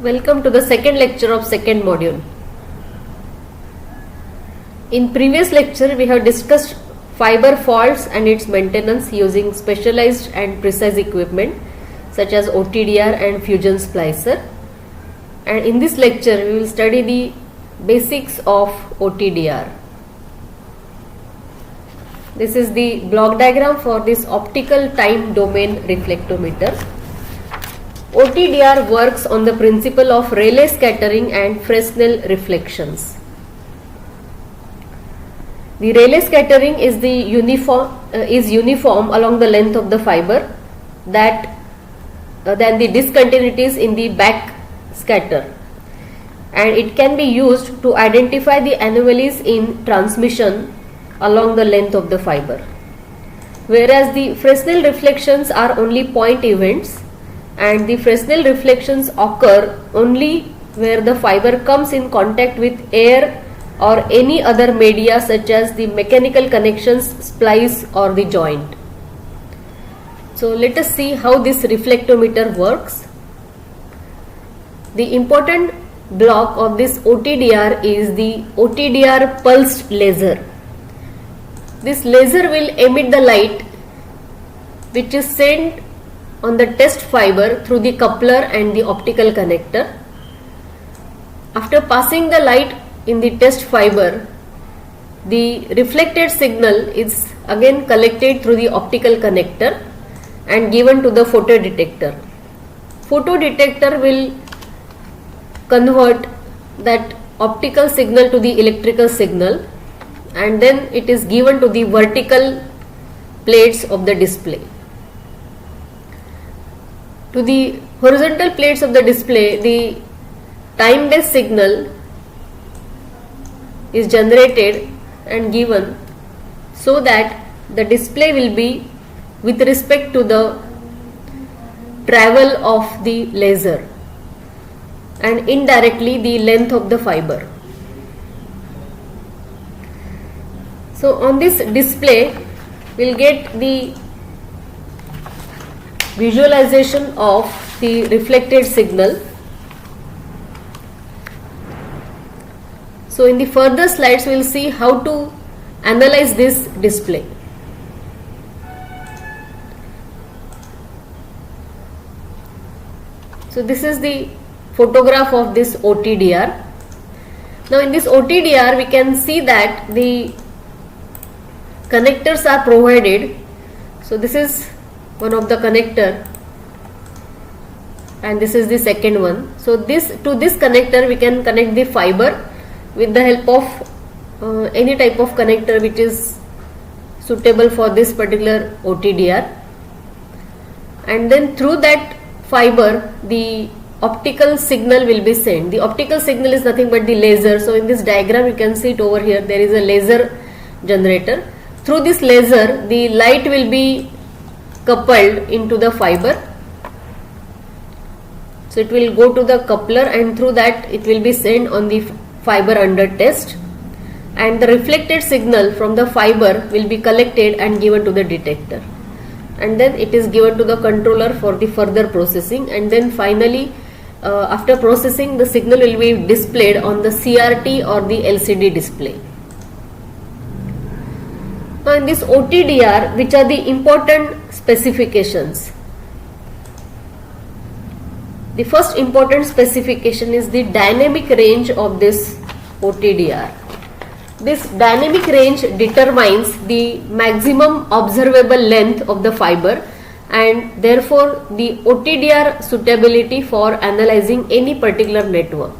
Welcome to the second lecture of second module. In previous lecture we have discussed fiber faults and its maintenance using specialized and precise equipment such as OTDR and fusion splicer, and in this lecture we will study the basics of OTDR. This is the block diagram for this optical time domain reflectometer. OTDR works on the principle of Rayleigh scattering and Fresnel reflections. The Rayleigh scattering is uniform along the length of the fiber than the discontinuities in the back scatter, and it can be used to identify the anomalies in transmission along the length of the fiber, whereas the Fresnel reflections are only point events, and the Fresnel reflections occur only where the fiber comes in contact with air or any other media such as the mechanical connections, splice or the joint. So let us see how this reflectometer works. The important block of this OTDR is the OTDR pulsed laser. This laser will emit the light which is sent on the test fiber through the coupler and the optical connector. After passing the light in the test fiber, the reflected signal is again collected through the optical connector and given to the photodetector. Photodetector will convert that optical signal to the electrical signal, and then it is given to the vertical plates of the display. To the horizontal plates of the display, the time-based signal is generated and given so that the display will be with respect to the travel of the laser and indirectly the length of the fiber. So on this display we will get the visualization of the reflected signal. So in the further slides we will see how to analyze this display. So this is the photograph of this OTDR. Now in this OTDR we can see that the connectors are provided. So this is one of the connector and this is the second one. So to this connector we can connect the fiber with the help of any type of connector which is suitable for this particular OTDR, and then through that fiber the optical signal will be sent. The optical signal is nothing but the laser. So in this diagram you can see it over here, there is a laser generator. Through this laser the light will be coupled into the fiber. So it will go to the coupler and through that it will be sent on the fiber under test, and the reflected signal from the fiber will be collected and given to the detector, and then it is given to the controller for the further processing, and then finally after processing the signal will be displayed on the CRT or the LCD display. Now in this OTDR, which are the important specifications? The first important specification is the dynamic range of this OTDR. This dynamic range determines the maximum observable length of the fiber and therefore the OTDR suitability for analyzing any particular network.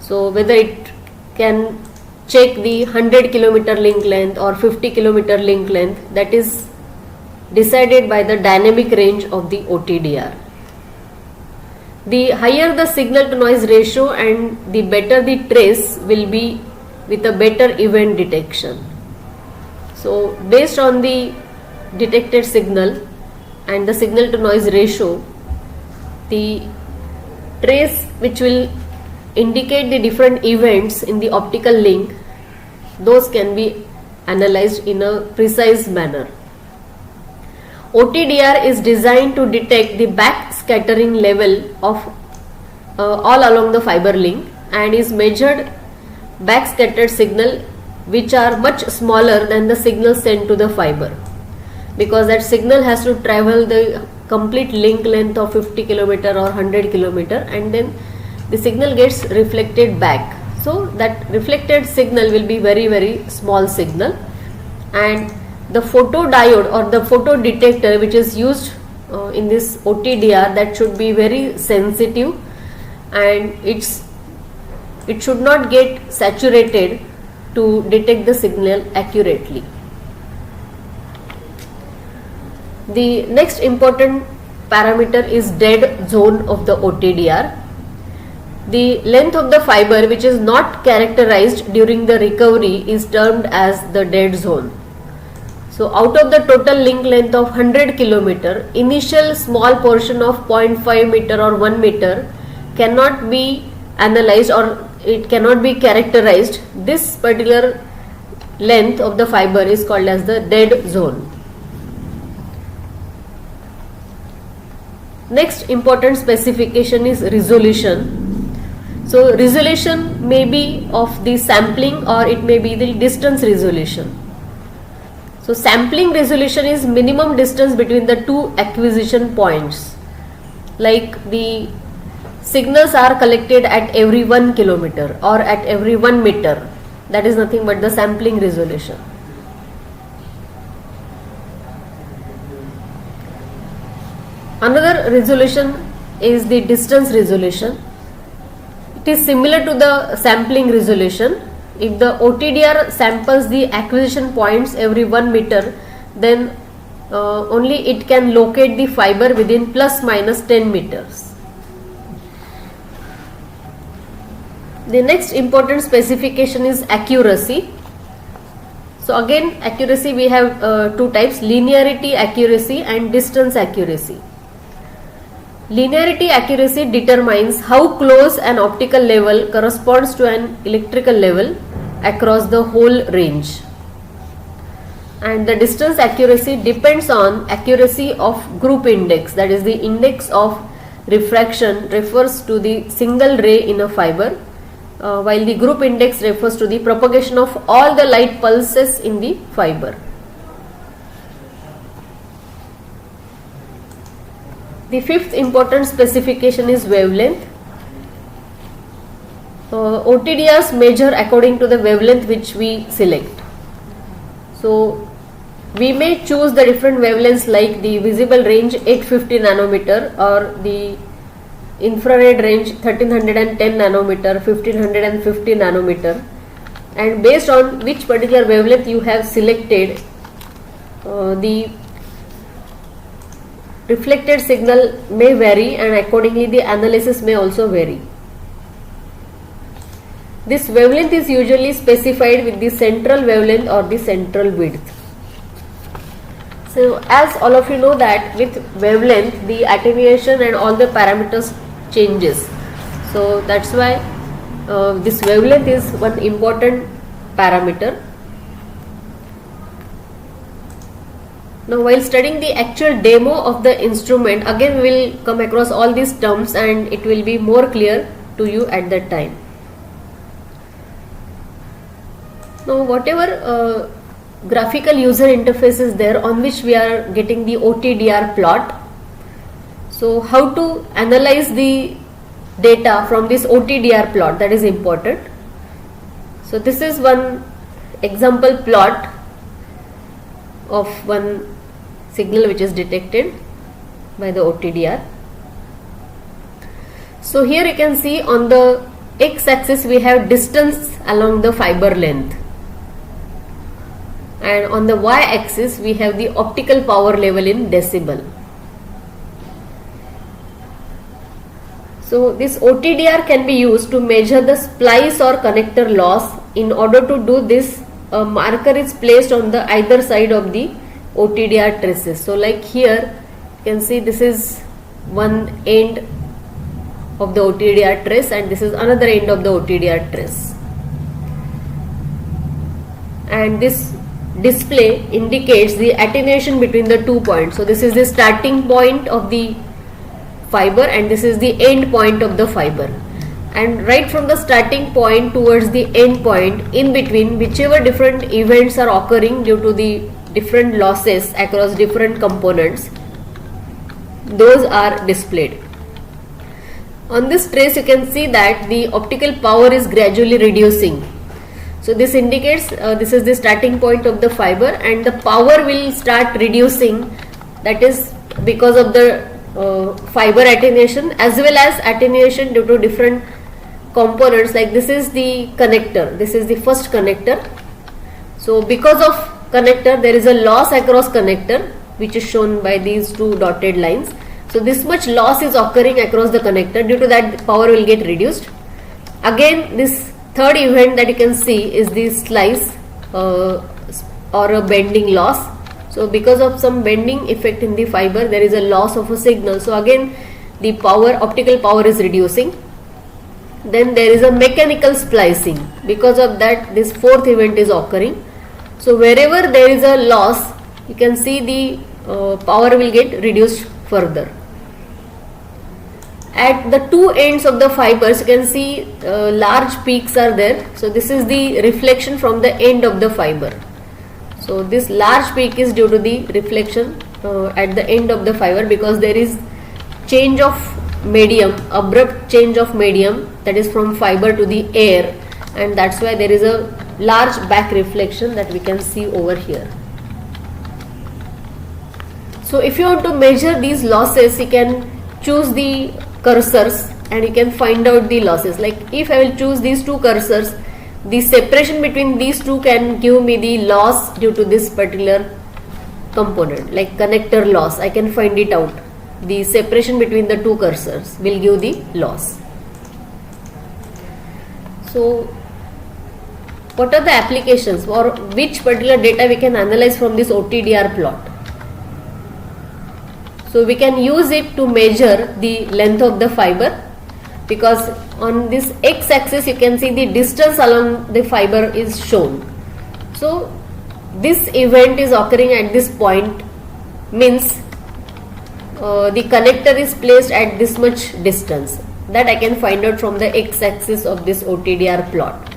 So whether it can check the 100 kilometer link length or 50 kilometer link length, that is decided by the dynamic range of the OTDR. The higher the signal to noise ratio and the better the trace will be with a better event detection. So based on the detected signal and the signal to noise ratio, the trace which will indicate the different events in the optical link, those can be analyzed in a precise manner. OTDR is designed to detect the back scattering level of all along the fiber link and is measured back scattered signal which are much smaller than the signal sent to the fiber, because that signal has to travel the complete link length of 50 km or 100 km, and then the signal gets reflected back. So that reflected signal will be very small signal, and the photodiode or the photo detector which is used in this OTDR, that should be very sensitive, and it should not get saturated to detect the signal accurately. The next important parameter is dead zone of the OTDR. The length of the fiber which is not characterized during the recovery is termed as the dead zone. So out of the total link length of 100 km, initial small portion of 0.5 meter or 1 meter cannot be analyzed or it cannot be characterized. This particular length of the fiber is called as the dead zone. Next important specification is resolution. So resolution may be of the sampling or it may be the distance resolution. So sampling resolution is minimum distance between the two acquisition points. Like the signals are collected at every 1 kilometer or at every 1 meter. That is nothing but the sampling resolution. Another resolution is the distance resolution. It is similar to the sampling resolution. If the OTDR samples the acquisition points every 1 meter, then only it can locate the fiber within plus minus 10 meters. The next important specification is accuracy. So again, accuracy we have two types: linearity accuracy and distance accuracy. Linearity accuracy determines how close an optical level corresponds to an electrical level across the whole range. And the distance accuracy depends on accuracy of group index, that is the index of refraction refers to the single ray in a fiber, while the group index refers to the propagation of all the light pulses in the fiber. The fifth important specification is wavelength. OTDRs measure according to the wavelength which we select. So we may choose the different wavelengths like the visible range 850 nanometer or the infrared range 1310 nanometer, 1550 nanometer, and based on which particular wavelength you have selected, the reflected signal may vary and accordingly the analysis may also vary. This wavelength is usually specified with the central wavelength or the central width. So as all of you know that with wavelength the attenuation and all the parameters changes. So that's why this wavelength is one important parameter. Now while studying the actual demo of the instrument, again we will come across all these terms and it will be more clear to you at that time. Now whatever graphical user interface is there on which we are getting the OTDR plot, so how to analyze the data from this OTDR plot, that is important. So this is one example plot of one signal which is detected by the OTDR. So here you can see on the x-axis we have distance along the fiber length, and on the y-axis we have the optical power level in decibel. So this OTDR can be used to measure the splice or connector loss. In order to do this, a marker is placed on the either side of the OTDR traces. So like here you can see this is one end of the OTDR trace and this is another end of the OTDR trace, and this display indicates the attenuation between the 2 points. So this is the starting point of the fiber and this is the end point of the fiber, and right from the starting point towards the end point, in between, whichever different events are occurring due to the different losses across different components, those are displayed. On this trace you can see that the optical power is gradually reducing. So this indicates this is the starting point of the fiber and the power will start reducing, that is because of the fiber attenuation as well as attenuation due to different components. Like this is the connector, this is the first connector. So because of connector there is a loss across connector which is shown by these two dotted lines. So this much loss is occurring across the connector, due to that the power will get reduced. Again, this third event that you can see is the slice or a bending loss. So because of some bending effect in the fiber there is a loss of a signal. So again the power, optical power is reducing. Then there is a mechanical splicing. Because of that this fourth event is occurring. So wherever there is a loss you can see the power will get reduced further. At the two ends of the fibers you can see large peaks are there. So this is the reflection from the end of the fiber. So this large peak is due to the reflection at the end of the fiber, because there is change of medium, abrupt change of medium, that is from fiber to the air, and that's why there is a large back reflection that we can see over here. So if you want to measure these losses you can choose the cursors and you can find out the losses. Like if I will choose these two cursors, the separation between these two can give me the loss due to this particular component. Like connector loss, I can find it out. The separation between the two cursors will give the loss. So what are the applications, or which particular data we can analyze from this OTDR plot? So we can use it to measure the length of the fiber, because on this x-axis you can see the distance along the fiber is shown. So this event is occurring at this point, means the connector is placed at this much distance. That I can find out from the x-axis of this OTDR plot.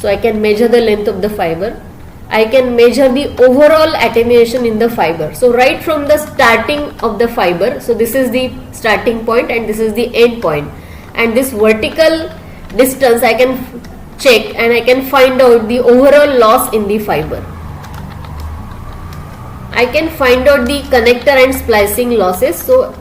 So I can measure the length of the fiber. I can measure the overall attenuation in the fiber. So right from the starting of the fiber, so this is the starting point and this is the end point, and this vertical distance I can check and I can find out the overall loss in the fiber. I can find out the connector and splicing losses. So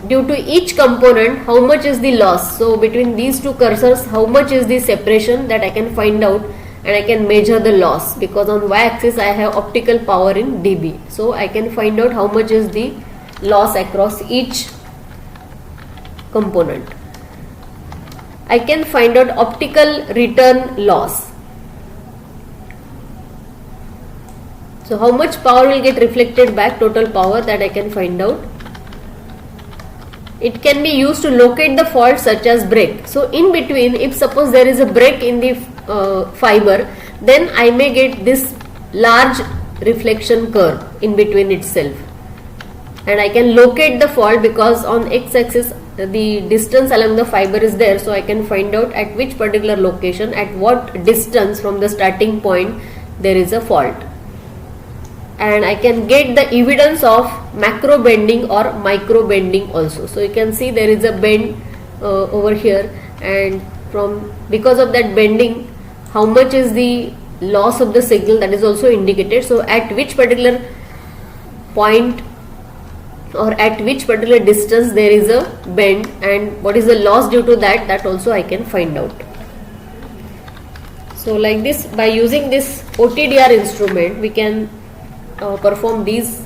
due to each component how much is the loss, so between these two cursors how much is the separation, that I can find out and I can measure the loss, because on y-axis I have optical power in dB. So I can find out how much is the loss across each component. I can find out optical return loss. So how much power will get reflected back, total power, that I can find out. It can be used to locate the faults such as break. So in between, if suppose there is a break in the fiber, then I may get this large reflection curve in between itself, and I can locate the fault because on x-axis the distance along the fiber is there. So I can find out at which particular location, at what distance from the starting point there is a fault, and I can get the evidence of macro bending or micro bending also. So you can see there is a bend over here, and because of that bending how much is the loss of the signal, that is also indicated. So at which particular point or at which particular distance there is a bend and what is the loss due to that, that also I can find out. So like this, by using this OTDR instrument we can perform these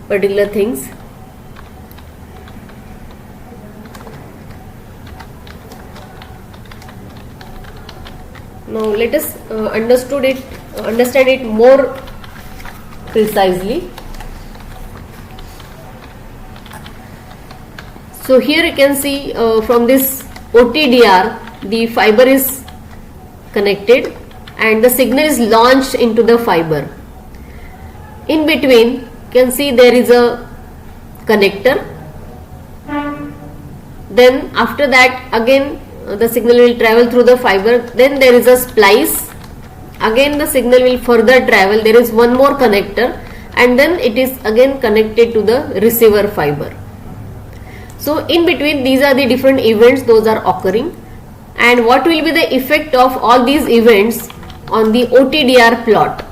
particular things. Now let us understand it more precisely. So here you can see from this OTDR the fiber is connected and the signal is launched into the fiber. In between, you can see there is a connector. Then after that again the signal will travel through the fiber. Then there is a splice. Again the signal will further travel. There is one more connector, and then it is again connected to the receiver fiber. So in between, these are the different events those are occurring, and what will be the effect of all these events on the OTDR plot.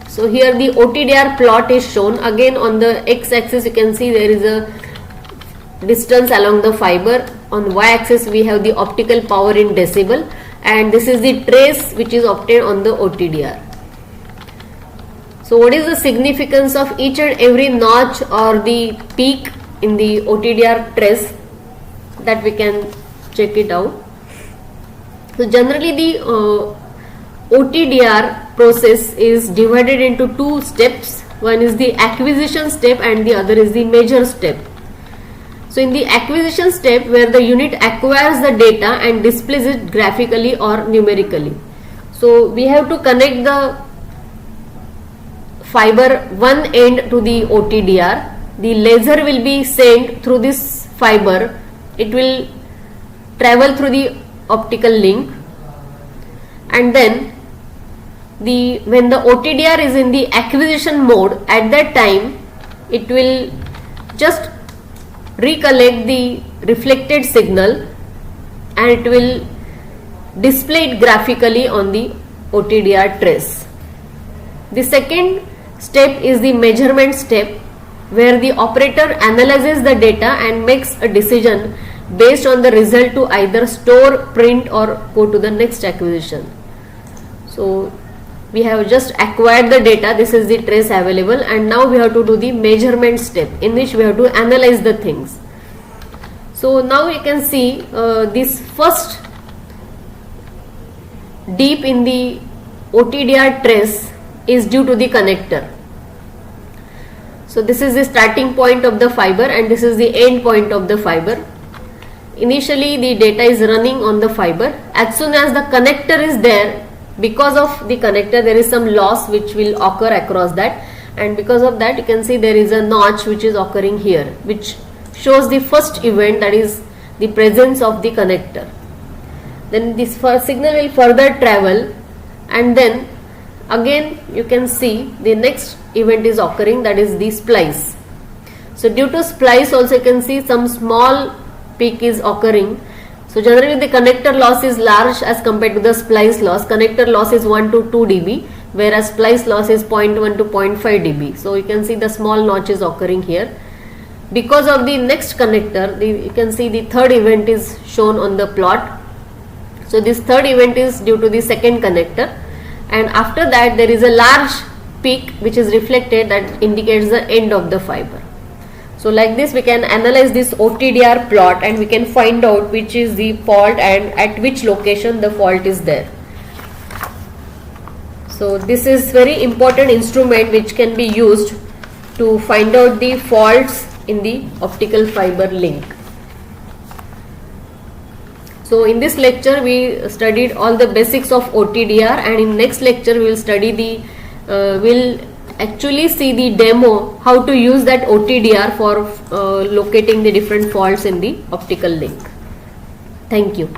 So here the OTDR plot is shown. Again on the x-axis you can see there is a distance along the fiber. On y-axis we have the optical power in decibel, and this is the trace which is obtained on the OTDR. So what is the significance of each and every notch or the peak in the OTDR trace, that we can check it out. So generally the OTDR process is divided into two steps. One is the acquisition step and the other is the measure step. So in the acquisition step, where the unit acquires the data and displays it graphically or numerically. So we have to connect the fiber one end to the OTDR. The laser will be sent through this fiber. It will travel through the optical link, and then when the OTDR is in the acquisition mode, at that time it will just recollect the reflected signal and it will display it graphically on the OTDR trace. The second step is the measurement step, where the operator analyzes the data and makes a decision based on the result to either store, print or go to the next acquisition. So we have just acquired the data, this is the trace available, and now we have to do the measurement step, in which we have to analyze the things. So now you can see this first dip in the OTDR trace is due to the connector. So this is the starting point of the fiber and this is the end point of the fiber. Initially the data is running on the fiber. As soon as the connector is there, because of the connector there is some loss which will occur across that, and because of that you can see there is a notch which is occurring here, which shows the first event, that is the presence of the connector. Then this signal will further travel, and then again you can see the next event is occurring, that is the splice. So due to splice also you can see some small peak is occurring. So generally the connector loss is large as compared to the splice loss. Connector loss is 1 to 2 dB, whereas splice loss is 0.1 to 0.5 dB. So you can see the small notch is occurring here. Because of the next connector, you can see the third event is shown on the plot. So this third event is due to the second connector, and after that there is a large peak which is reflected, that indicates the end of the fiber. So like this we can analyze this OTDR plot and we can find out which is the fault and at which location the fault is there. So this is very important instrument which can be used to find out the faults in the optical fiber link. So in this lecture we studied all the basics of OTDR, and in next lecture we will study we'll actually see the demo how to use that OTDR for locating the different faults in the optical link. Thank you.